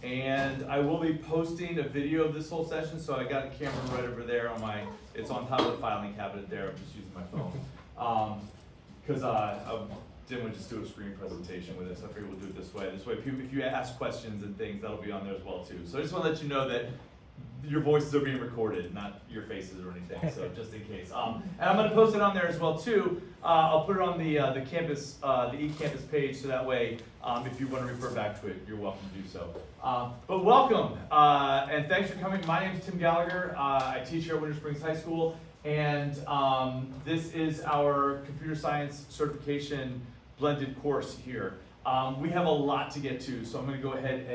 And I will be posting a video of this whole session, so I got a camera right over there on my, it's on top of the filing cabinet there, I'm just using my phone. Because I didn't want to just do a screen presentation with this, I figured we'll do it this way. This way, if you ask questions and things, that'll be on there as well too. So I just want to let you know that your voices are being recorded, not your faces or anything, so just in case. And I'm going to post it on there as well too. I'll put it on the campus, the eCampus page, so that way, if you want to refer back to it, you're welcome to do so. But welcome, and thanks for coming. My name is Tim Gallagher. I teach here at Winter Springs High School, and this is our computer science certification blended course here. We have a lot to get to, so I'm going to go ahead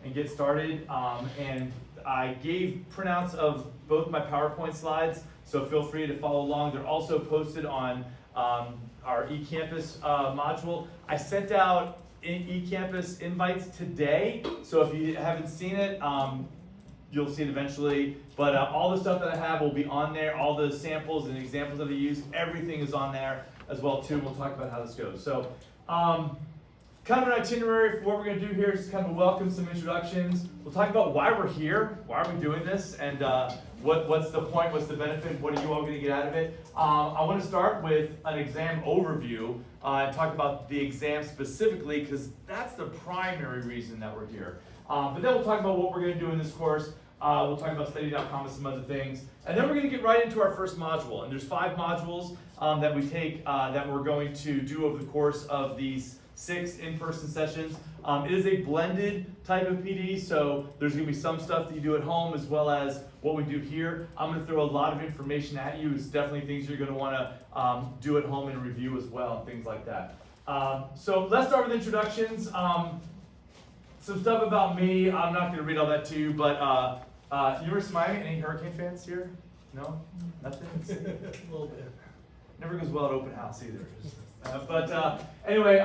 and get started. And I gave printouts of both my PowerPoint slides, so feel free to follow along. They're also posted on our eCampus module. I sent out eCampus invites today, so if you haven't seen it, you'll see it eventually. But all the stuff that I have will be on there. All the samples and examples that I use, everything is on there as well too. We'll talk about how this goes. So, kind of an itinerary for what we're going to do here is kind of a welcome, some introductions. We'll talk about why we're here, why are we doing this, and what's the point, what's the benefit, what are you all going to get out of it. I want to start with an exam overview and talk about the exam specifically, because that's the primary reason that we're here. But then we'll talk about what we're going to do in this course. We'll talk about study.com and some other things. And then we're going to get right into our first module. And there's 5 modules that we take that we're going to do over the course of these 6 in-person sessions. It is a blended type of PD, so there's going to be some stuff that you do at home as well as what we do here. I'm going to throw a lot of information at you. It's definitely things you're going to want to do at home and review as well, and things like that. So let's start with introductions. Some stuff about me. I'm not going to read all that to you, but University of Miami, any Hurricane fans here? No? Nothing? A little bit. Never goes well at open house either. Anyway,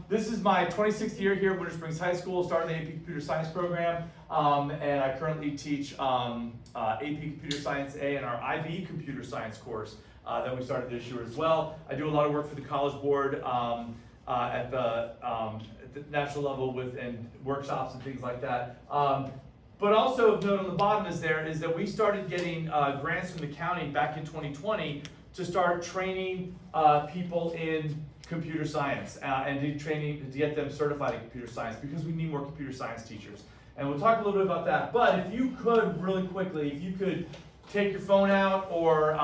this is my 26th year here at Winter Springs High School, started the AP Computer Science program, and I currently teach AP Computer Science A and our IB Computer Science course that we started this year as well. I do a lot of work for the College Board at the national level and workshops and things like that. But also of note on the bottom is that we started getting grants from the county back in 2020 to start training people in computer science and to get them certified in computer science, because we need more computer science teachers. And we'll talk a little bit about that. But if you could, really quickly, if you could take your phone out or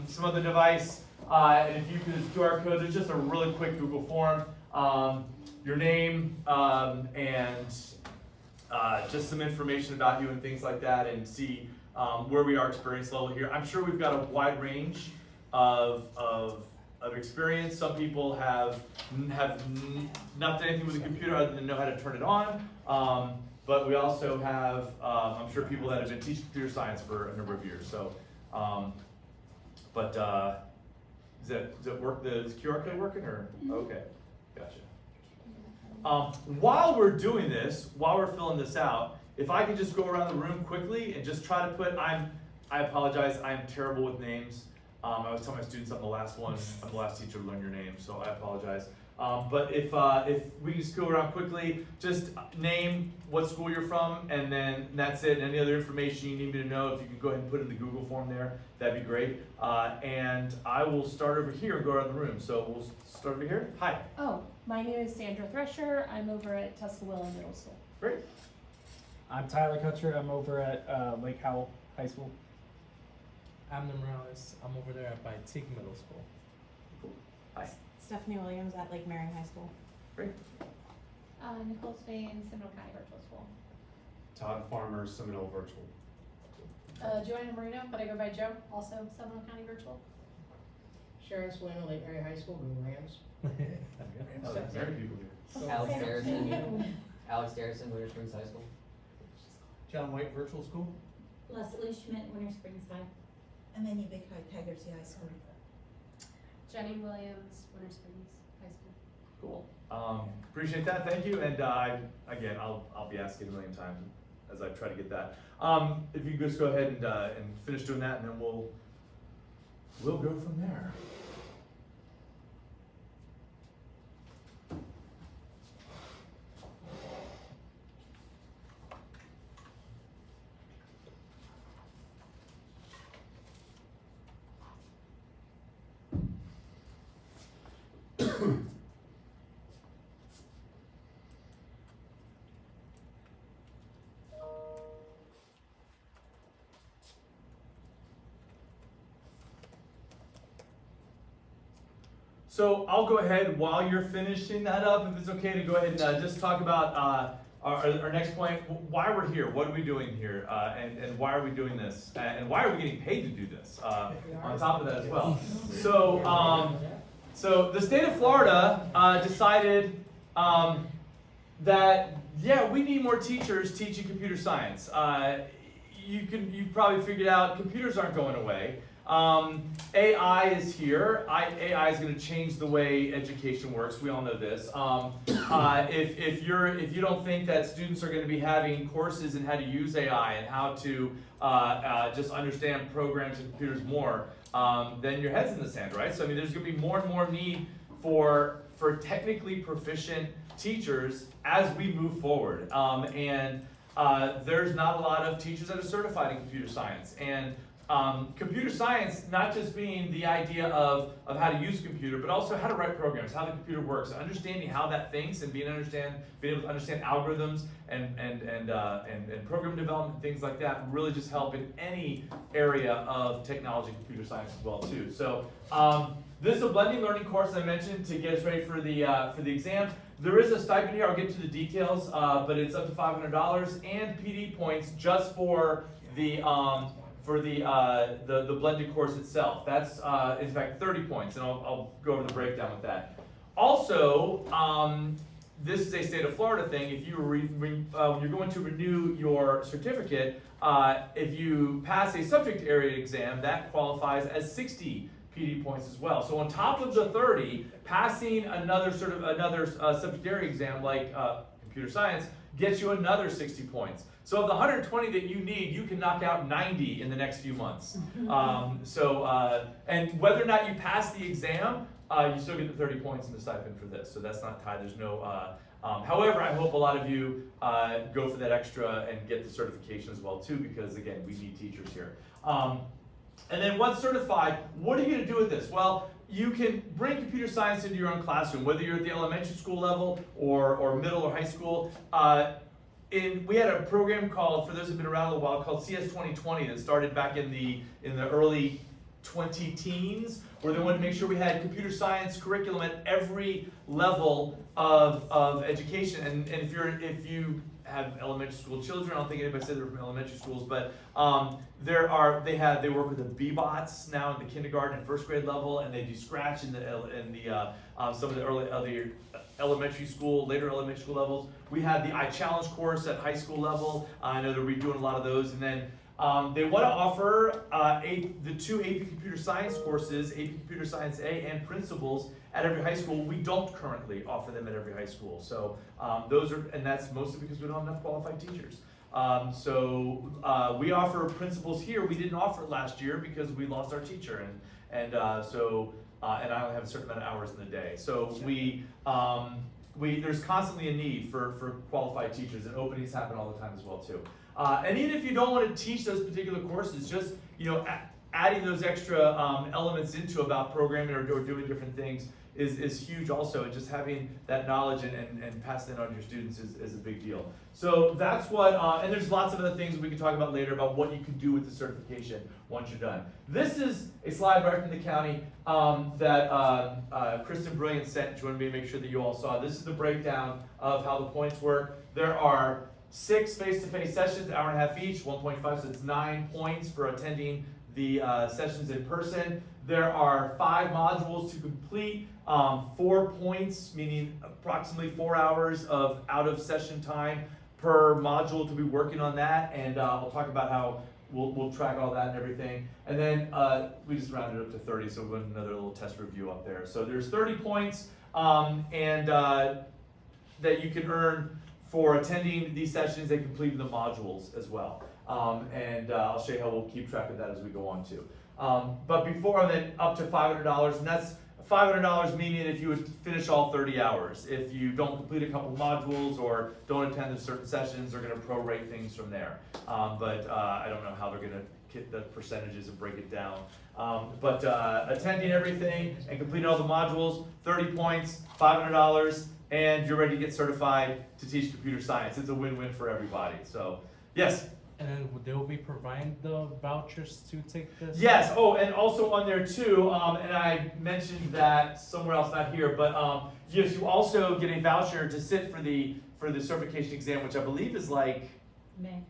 some other device, and if you could just QR code, there's just a really quick Google form, your name, and just some information about you and things like that, and see where we are experience level here. I'm sure we've got a wide range of experience. Some people have not done anything with a computer other than know how to turn it on. But we also have, I'm sure, people that have been teaching computer science for a number of years. So, does that work? The QR code working or? Okay, gotcha. While we're doing this, while we're filling this out, if I could just go around the room quickly and just try to put, I apologize, I'm terrible with names. I was telling my students I'm the last teacher to learn your name, so I apologize. But if we just go around quickly, just name, what school you're from, and then that's it. Any other information you need me to know, if you can go ahead and put it in the Google form there, that'd be great. And I will start over here and go around the room. So we'll start over here. Hi. Oh, my name is Sandra Thresher. I'm over at Tuscaloosa Middle School. Great. I'm Tyler Kutcher. I'm over at Lake Howell High School. I'm Morales. I'm over there by Tig Middle School. Cool. Hi. Stephanie Williams at Lake Marion High School. Great. Nicole Spain, Seminole County Virtual School. Todd Farmer, Seminole Virtual. Joanna Marino, but I go by Joe, also Seminole County Virtual. Sharon Swin, Lake Mary High School, Go Rams. Oh, there's very people here. Alex Garrison, Winter Springs High School. John White Virtual School. Leslie Schmidt, Winter Springs High. Amanda Big High, Tigers High School. Jenny Williams, Winter Springs High School. Cool. Appreciate that. Thank you. And again, I'll be asking a million times as I try to get that. If you just go ahead and finish doing that, and then we'll go from there. So I'll go ahead while you're finishing that up, if it's okay to go ahead and just talk about our next point, why we're here, what are we doing here, and why are we doing this, and why are we getting paid to do this, on top of that as well. So the state of Florida decided that, yeah, we need more teachers teaching computer science. You've probably figured out computers aren't going away. AI is here. AI is going to change the way education works. We all know this. If you don't think that students are going to be having courses in how to use AI and how to just understand programs and computers more, then your head's in the sand, right? So I mean, there's going to be more and more need for technically proficient teachers as we move forward. There's not a lot of teachers that are certified in computer science. And computer science, not just being the idea of how to use a computer, but also how to write programs, how the computer works, understanding how that thinks, and being able to understand algorithms and program development, things like that, really just help in any area of technology, computer science as well too. So this is a blending learning course I mentioned to get us ready for the exam. There is a stipend here. I'll get to the details, but it's up to $500 and PD points just for the blended course itself. That's in fact 30 points, and I'll go over the breakdown with that. Also, this is a state of Florida thing. If when you're going to renew your certificate, if you pass a subject area exam, that qualifies as 60 PD points as well. So on top of the 30, passing another subject area exam like computer science gets you another 60 points. So of the 120 that you need, you can knock out 90 in the next few months. And whether or not you pass the exam, you still get the 30 points in the stipend for this. So that's not tied. There's no. However, I hope a lot of you go for that extra and get the certification as well too, because again, we need teachers here. And then once certified, what are you going to do with this? Well, you can bring computer science into your own classroom, whether you're at the elementary school level or middle or high school. We had a program called, for those who've been around a little while, called CS 2020 that started back in the early 20-teens, where they wanted to make sure we had computer science curriculum at every level of education. And if you have elementary school children, I don't think anybody said they're from elementary schools, but they work with the B-bots now in the kindergarten and first grade level, and they do Scratch in some of the later elementary school levels. We had the iChallenge course at high school level. I know they're redoing a lot of those, and then they want to offer the two AP Computer Science courses, AP Computer Science A and Principles, at every high school. We don't currently offer them at every high school. So and that's mostly because we don't have enough qualified teachers. We offer Principles here. We didn't offer it last year because we lost our teacher, and I only have a certain amount of hours in the day. So there's constantly a need for qualified teachers, and openings happen all the time as well too. And even if you don't want to teach those particular courses, just adding those extra elements into about programming or doing different things is huge also, and just having that knowledge and passing it on to your students is a big deal. So that's what, and there's lots of other things we can talk about later about what you can do with the certification once you're done. This is a slide right from the county that Kristen Brilliant sent, joined me to make sure that you all saw. This is the breakdown of how the points work. There are 6 face-to-face sessions, hour and a half each, 1.5, so it's 9 points for attending the sessions in person. There are 5 modules to complete, 4 points, meaning approximately 4 hours of out-of-session time per module to be working on that, and we'll talk about how we'll track all that and everything. And then we just rounded up to 30, so we'll put another little test review up there. So there's 30 points that you can earn for attending these sessions and completing the modules as well. I'll show you how we'll keep track of that as we go on too. But before then, up to $500, and that's $500 meaning if you would finish all 30 hours. If you don't complete a couple modules or don't attend the certain sessions, they're gonna prorate things from there. But I don't know how they're gonna get the percentages and break it down. But attending everything and completing all the modules, 30 points, $500, and you're ready to get certified to teach computer science. It's a win-win for everybody. So, yes? And then they'll be providing the vouchers to take this? Yes, oh, and also on there too, and I mentioned that somewhere else, not here, but yes, you also get a voucher to sit for the certification exam, which I believe is like, May.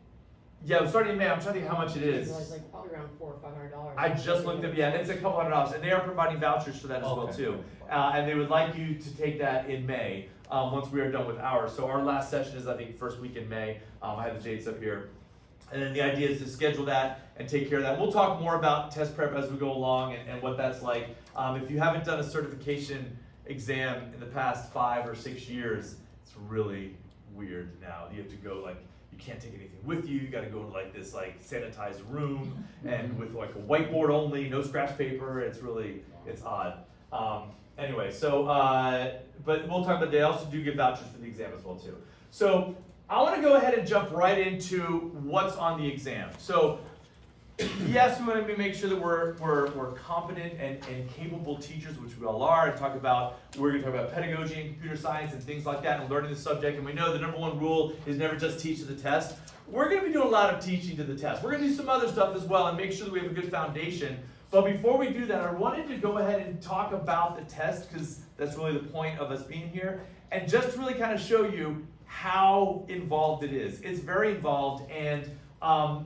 yeah, starting in May. I'm trying to think how much it is. It's like probably around $400 or $500. I just looked up, yeah, it's a couple $100, and they are providing vouchers for that as well Okay. too. And they would like you to take that in May, once we are done with ours. So our last session is, I think, first week in May. I have the dates up here. And then the idea is to schedule that and take care of that. We'll talk more about test prep as we go along and what that's like. If you haven't done a certification exam in the past 5 or 6 years, it's really weird now. You have to go like, you can't take anything with you. You got to go to like this like sanitized room and with like a whiteboard only, no scratch paper. It's odd. Anyway, so, but we'll talk about, they also do give vouchers for the exam as well too. So I want to go ahead and jump right into what's on the exam. So yes, we want to make sure that we're competent and capable teachers, which we all are, and we're going to talk about pedagogy and computer science and things like that and learning the subject. And we know the number one rule is never just teach to the test. We're going to be doing a lot of teaching to the test. We're going to do some other stuff as well and make sure that we have a good foundation. But before we do that, I wanted to go ahead and talk about the test because that's really the point of us being here. And just to really kind of show you how involved it is. It's very involved, and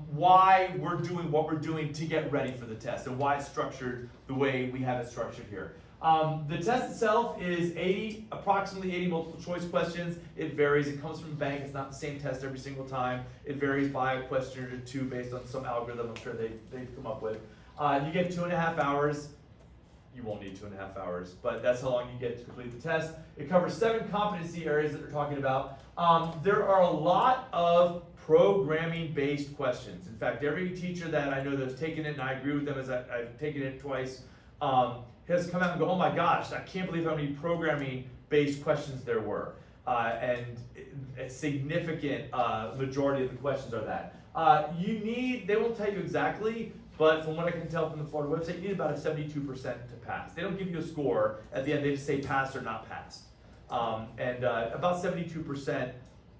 why we're doing what we're doing to get ready for the test and why it's structured the way we have it structured here. The test itself is approximately 80 multiple choice questions. It varies. It comes from a bank. It's not the same test every single time. It varies by a question or two based on some algorithm I'm sure they've come up with. You get 2.5 hours. You won't need 2.5 hours, but that's how long you get to complete the test. It covers 7 competency areas that we're talking about. There are a lot of programming-based questions. In fact, every teacher that I know that's taken it, and I agree with them as I've taken it twice, has come out and go, oh my gosh, I can't believe how many programming-based questions there were. And a significant majority of the questions are that. They won't tell you exactly, but from what I can tell from the Florida website, you need about a 72% to pass. They don't give you a score at the end, they just say pass or not pass. About 72%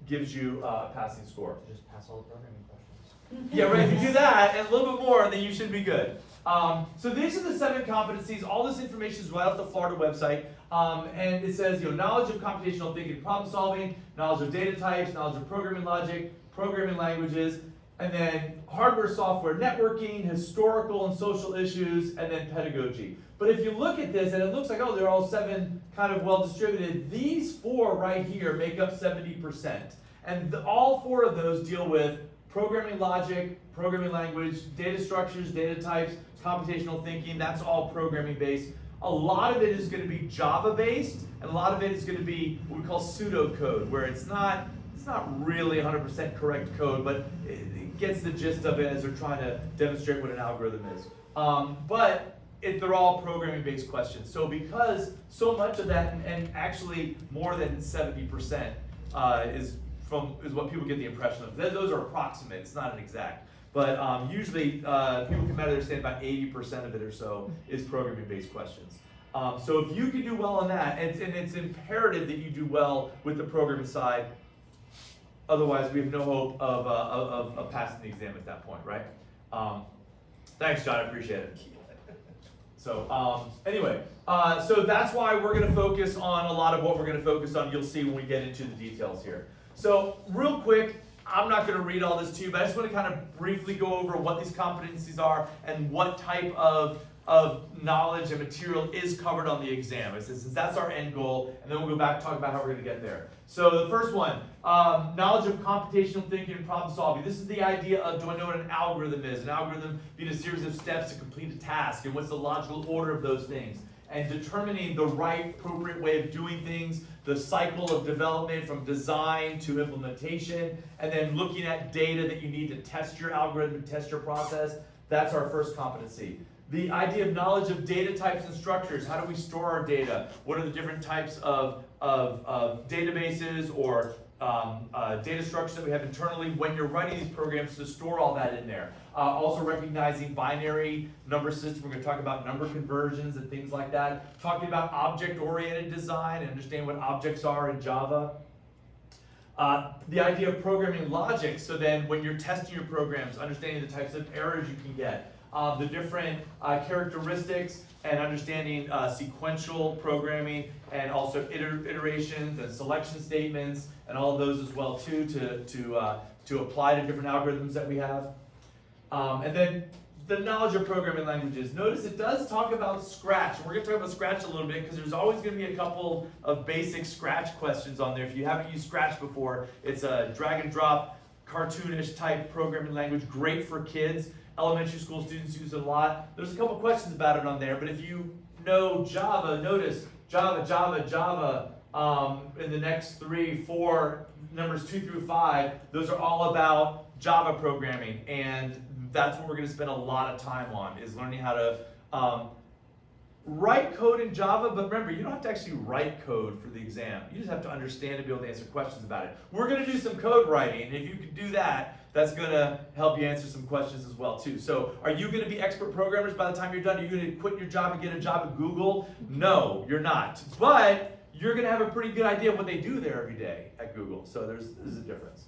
gives you a passing score. Just pass all the programming questions. Yeah, right, if you do that and a little bit more, then you should be good. So these are the 7 competencies. All this information is right off the Florida website. And it says, knowledge of computational thinking and problem solving, knowledge of data types, knowledge of programming logic, programming languages, and then hardware, software, networking, historical and social issues, and then pedagogy. But if you look at this, and it looks like, oh, they're all 7 kind of well distributed, these 4 right here make up 70%. And all 4 of those deal with programming logic, programming language, data structures, data types, computational thinking. That's all programming based. A lot of it is going to be Java based, and a lot of it is going to be what we call pseudocode, where it's not really 100% correct code, but it gets the gist of it as they're trying to demonstrate what an algorithm is. But they're all programming based questions. So because so much of that, and actually more than 70% is what people get the impression of. Those are approximate, it's not an exact. But usually people can better understand about 80% of it or so is programming based questions. So if you can do well on that, and it's imperative that you do well with the programming side, otherwise we have no hope of passing the exam at that point, right? Thanks, John, I appreciate it. So anyway, so that's why we're going to focus on a lot of what we're going to focus on. You'll see when we get into the details here. So real quick, I'm not going to read all this to you, but I just want to kind of briefly go over what these competencies are and what type of knowledge and material is covered on the exam. Since that's our end goal, and then we'll go back and talk about how we're going to get there. So the first one, knowledge of computational thinking and problem solving. This is the idea of, do I know what an algorithm is? An algorithm being a series of steps to complete a task, and what's the logical order of those things? And determining the right, appropriate way of doing things, the cycle of development from design to implementation, and then looking at data that you need to test your algorithm, test your process. That's our first competency. The idea of knowledge of data types and structures. How do we store our data? What are the different types of databases or data structures that we have internally when you're writing these programs to store all that in there. Also recognizing binary number systems. We're going to talk about number conversions and things like that. Talking about object-oriented design and understanding what objects are in Java. The idea of programming logic, so then when you're testing your programs, understanding the types of errors you can get. The different characteristics and understanding sequential programming and also iterations and selection statements and all of those as well too to apply to different algorithms that we have. And then the knowledge of programming languages. Notice it does talk about Scratch. We're going to talk about Scratch a little bit because there's always going to be a couple of basic Scratch questions on there. If you haven't used Scratch before, it's a drag and drop cartoonish type programming language, great for kids. Elementary school students use it a lot. There's a couple questions about it on there, but if you know Java, notice Java, Java, Java, in the next 3, 4, numbers 2 through 5, those are all about Java programming, and that's what we're going to spend a lot of time on, is learning how to write code in Java, but remember, you don't have to actually write code for the exam. You just have to understand and be able to answer questions about it. We're going to do some code writing, and if you can do that, that's going to help you answer some questions as well too. So are you going to be expert programmers by the time you're done? Are you going to quit your job and get a job at Google? No, you're not. But you're going to have a pretty good idea of what they do there every day at Google. So there's a difference.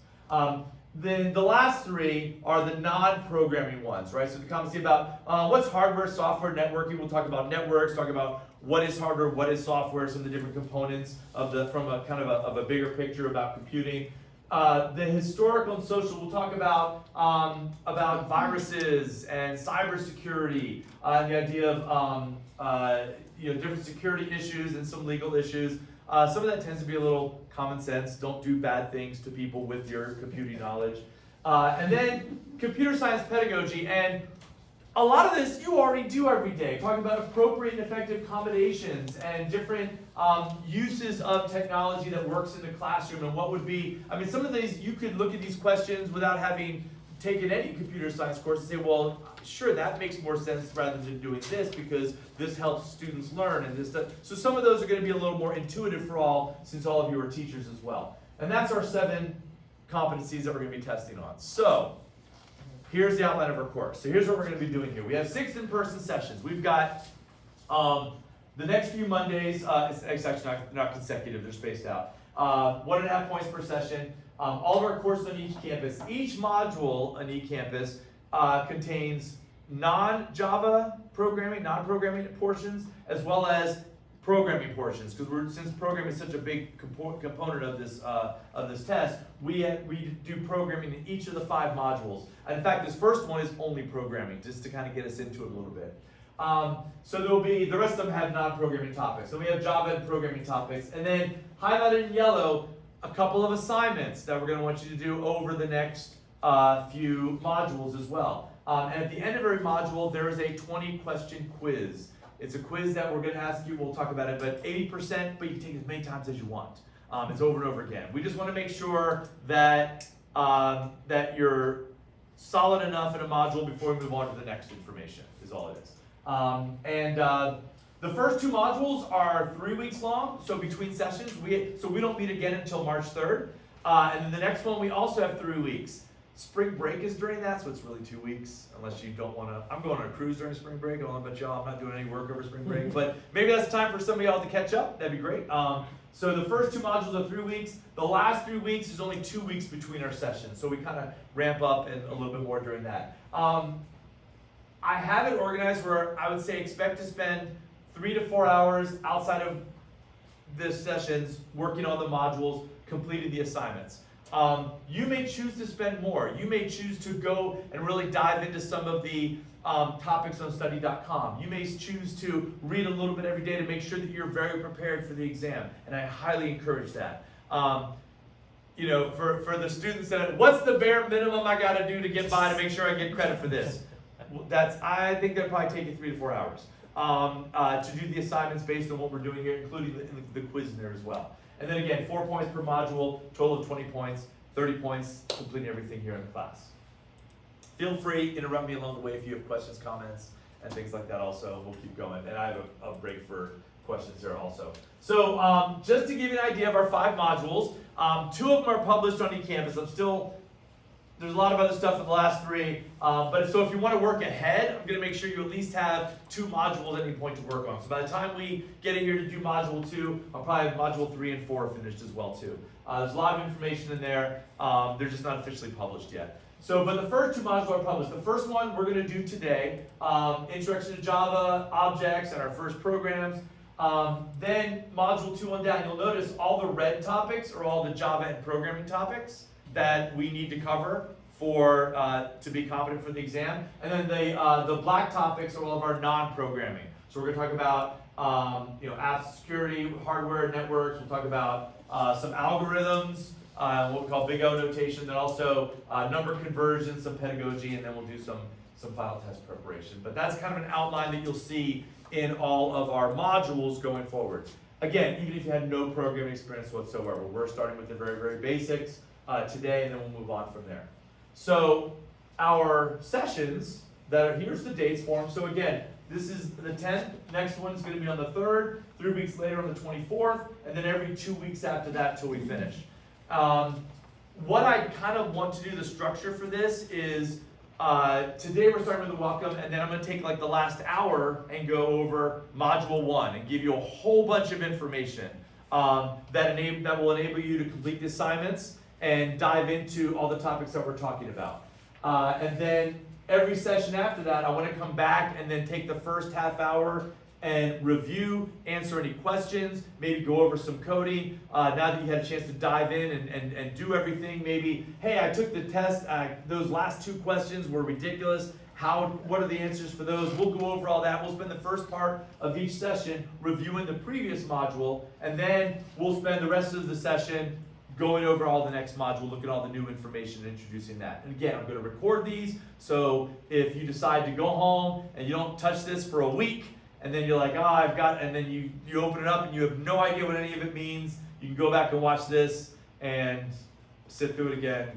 Then the last 3 are the non-programming ones, right? So the competency about what's hardware, software, networking. We'll talk about networks, talk about what is hardware, what is software, some of the different components from a kind of a bigger picture about computing. The historical and social, we'll talk about viruses and cybersecurity, and the idea of different security issues and some legal issues. Some of that tends to be a little common sense. Don't do bad things to people with your computing knowledge. And then computer science pedagogy. And a lot of this you already do every day, talking about appropriate and effective combinations and different uses of technology that works in the classroom and what would be, some of these, you could look at these questions without having taken any computer science course and say, well, sure, that makes more sense rather than doing this because this helps students learn and this stuff. So some of those are going to be a little more intuitive for all, since all of you are teachers as well. And that's our 7 competencies that we're going to be testing on. So here's the outline of our course. So here's what we're going to be doing here. We have 6 in-person sessions. We've got the next few Mondays, it's actually not consecutive, they're spaced out. 1.5 points per session. All of our courses on each campus. Each module on each campus contains non-Java programming, non-programming portions, as well as programming portions. Because since programming is such a big component of this test, we do programming in each of the 5 modules. In fact, this first one is only programming, just to kind of get us into it a little bit. So there will be, the rest of them have non-programming topics. So we have Java and programming topics. And then highlighted in yellow, a couple of assignments that we're going to want you to do over the next few modules as well. And at the end of every module, there is a 20-question quiz. It's a quiz that we're going to ask you, we'll talk about it, but 80%, but you can take it as many times as you want. It's over and over again. We just want to make sure that, that you're solid enough in a module before we move on to the next information, is all it is. The first 2 modules are 3 weeks long, so between sessions, we don't meet again until March 3rd. And then the next one, we also have 3 weeks. Spring break is during that, so it's really 2 weeks, unless you don't want to. I'm going on a cruise during spring break. I don't know about y'all, I'm not doing any work over spring break, but maybe that's time for some of y'all to catch up. That'd be great. So the first 2 modules are 3 weeks. The last 3 weeks is only 2 weeks between our sessions, so we kind of ramp up and a little bit more during that. I have it organized where I would say expect to spend 3 to 4 hours outside of the sessions working on the modules, completing the assignments. You may choose to spend more. You may choose to go and really dive into some of the topics on study.com. You may choose to read a little bit every day to make sure that you're very prepared for the exam, and I highly encourage that. For the students that, what's the bare minimum I got to do to get by to make sure I get credit for this? I think that'll probably take you 3 to 4 hours to do the assignments based on what we're doing here, including the quiz in there as well. And then again, 4 points per module, total of 20 points, 30 points, completing everything here in the class. Feel free, interrupt me along the way if you have questions, comments, and things like that also. We'll keep going, and I have a break for questions there also. So just to give you an idea of our 5 modules, 2 of them are published on eCampus. There's a lot of other stuff in the last 3, but so if you want to work ahead, I'm going to make sure you at least have 2 modules at any point to work on. So by the time we get in here to do module 2, I'll probably have module 3 and 4 finished as well too. There's a lot of information in there. They're just not officially published yet. So, but the first 2 modules are published. The first one we're going to do today, Introduction to Java, Objects, and our first programs. Then module 2 on down, you'll notice all the red topics are all the Java and programming topics that we need to cover for to be competent for the exam. And then the black topics are all of our non-programming. So we're going to talk about app security, hardware, networks. We'll talk about some algorithms, what we call big O notation, then also number conversion, some pedagogy, and then we'll do some final test preparation. But that's kind of an outline that you'll see in all of our modules going forward. Again, even if you had no programming experience whatsoever, we're starting with the very, very basics today, and then we'll move on from there. So our sessions, here's the dates for them. So again, this is the 10th, next one's going to be on the 3rd, 3 weeks later on the 24th, and then every 2 weeks after that till we finish. What I kind of want to do, the structure for this is, today we're starting with the welcome, and then I'm going to take like the last hour and go over module 1 and give you a whole bunch of information that will enable you to complete the assignments and dive into all the topics that we're talking about. And then every session after that, I want to come back and then take the first half hour and review, answer any questions, maybe go over some coding. Now that you had a chance to dive in and do everything, maybe, hey, I took the test, those last 2 questions were ridiculous. What are the answers for those? We'll go over all that. We'll spend the first part of each session reviewing the previous module, and then we'll spend the rest of the session going over all the next module, looking at all the new information and introducing that. And again, I'm going to record these, so if you decide to go home and you don't touch this for a week, and then you're like, and then you open it up and you have no idea what any of it means, you can go back and watch this and sit through it again.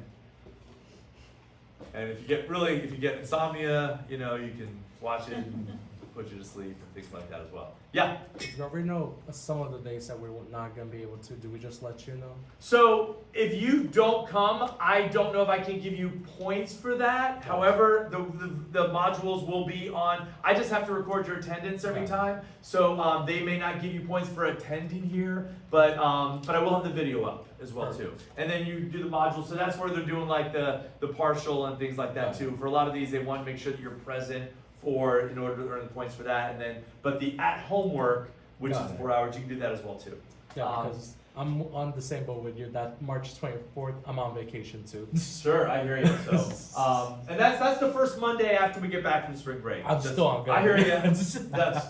And if you get insomnia, you can watch it and put you to sleep and things like that as well. Yeah? We already know some of the days that we're not going to be able to. Do we just let you know? So if you don't come, I don't know if I can give you points for that. However, the modules will be on. I just have to record your attendance every time. So they may not give you points for attending here, but I will have the video up as well too. And then you do the modules. So that's where they're doing like the partial and things like that too. For a lot of these, they want to make sure that you're present in order to earn the points for that, and then but the at-home work, which is 4 hours, you can do that as well too. Yeah, because I'm on the same boat with you. That March 24th, I'm on vacation too. Sure, I hear you. So, and that's the first Monday after we get back from spring break. I'm still on good. I hear you.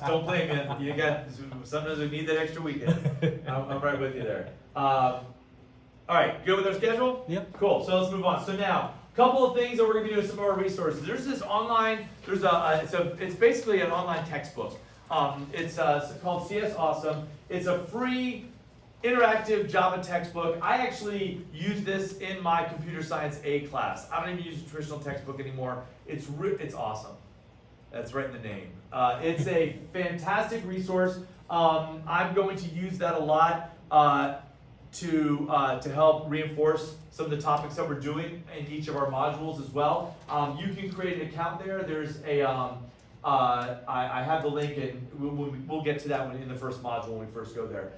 Don't blame you. Sometimes we need that extra weekend. I'm right with you there. All right, good with our schedule? Yep. Cool. So let's move on. So now, couple of things that we're going to do with some of our resources. There's this online, it's basically an online textbook. It's called CS Awesome. It's a free interactive Java textbook. I actually use this in my computer science A class. I don't even use a traditional textbook anymore. It's awesome. That's right in the name. It's a fantastic resource. I'm going to use that a lot to help reinforce some of the topics that we're doing in each of our modules as well. You can create an account there. There's I have the link, and we'll get to that one in the first module when we first go there.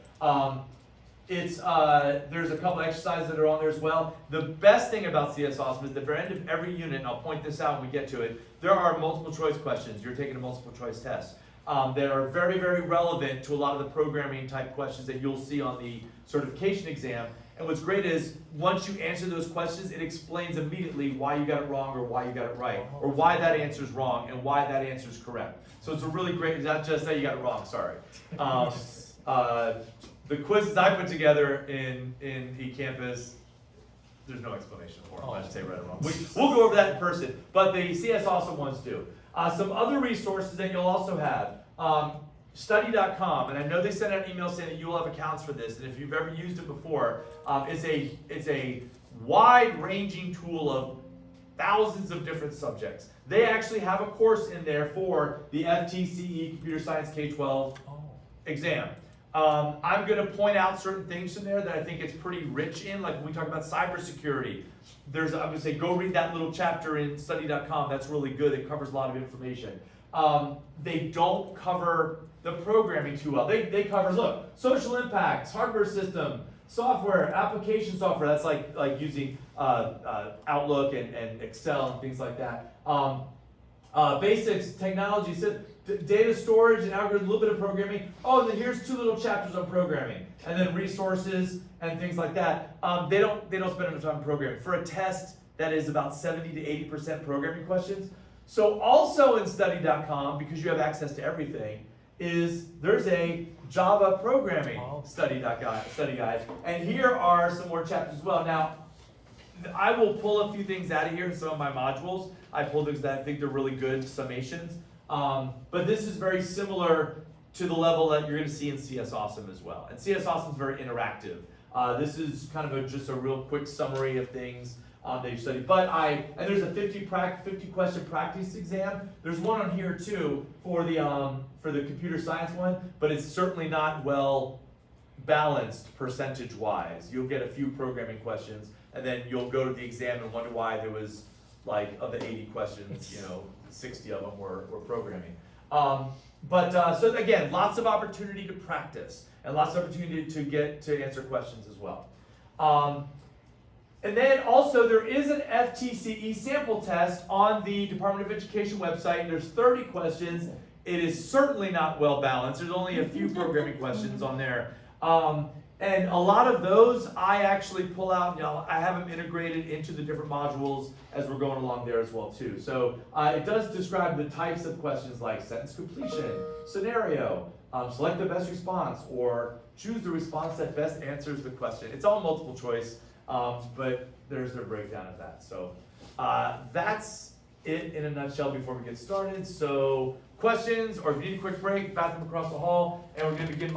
There's a couple exercises that are on there as well. The best thing about CS Awesome is at the very end of every unit, and I'll point this out when we get to it, there are multiple choice questions. You're taking a multiple choice test that are very, very relevant to a lot of the programming type questions that you'll see on the certification exam. And what's great is once you answer those questions, it explains immediately why you got it wrong or why you got it right, or why that answer is wrong and why that answer is correct. So it's a really great, it's not just that you got it wrong, sorry. The quizzes I put together in eCampus, there's no explanation for them. I just say right or wrong. We'll go over that in person, but the CS Awesome ones do. Some other resources that you'll also have. Study.com, and I know they sent out an email saying that you will have accounts for this, and if you've ever used it before, it's a wide-ranging tool of thousands of different subjects. They actually have a course in there for the FTCE Computer Science K12 exam. I'm going to point out certain things in there that I think it's pretty rich in, like when we talk about cybersecurity. I'm going to say go read that little chapter in study.com. That's really good. It covers a lot of information. They don't cover the programming too well. They cover, look, social impacts, hardware system, software, application software. That's like using Outlook and Excel and things like that. Basics, technology, data storage and algorithm, a little bit of programming. Oh, and then here's 2 little chapters on programming, and then resources and things like that. They don't spend enough time programming. For a test that is about 70 to 80% programming questions. So also in study.com, because you have access to everything, there's a Java programming study guide, and here are some more chapters as well. Now, I will pull a few things out of here in some of my modules. I pulled things that I think they're really good summations. But this is very similar to the level that you're going to see in CS Awesome as well. And CS Awesome is very interactive. This is kind of just a real quick summary of things that you study. And there's a 50 question practice exam. There's one on here too for the computer science one, but it's certainly not well balanced percentage wise. You'll get a few programming questions, and then you'll go to the exam and wonder why there was, like, of the 80 questions, 60 of them were programming. So again, lots of opportunity to practice and lots of opportunity to get to answer questions as well. And then also there is an FTCE sample test on the Department of Education website. There's 30 questions. It is certainly not well balanced. There's only a few programming questions on there. And a lot of those I actually pull out, I have them integrated into the different modules as we're going along there as well too. So it does describe the types of questions like sentence completion, scenario, select the best response, or choose the response that best answers the question. It's all multiple choice, but there's their breakdown of that. So that's it in a nutshell before we get started. So questions, or if you need a quick break, bathroom across the hall, and we're going to begin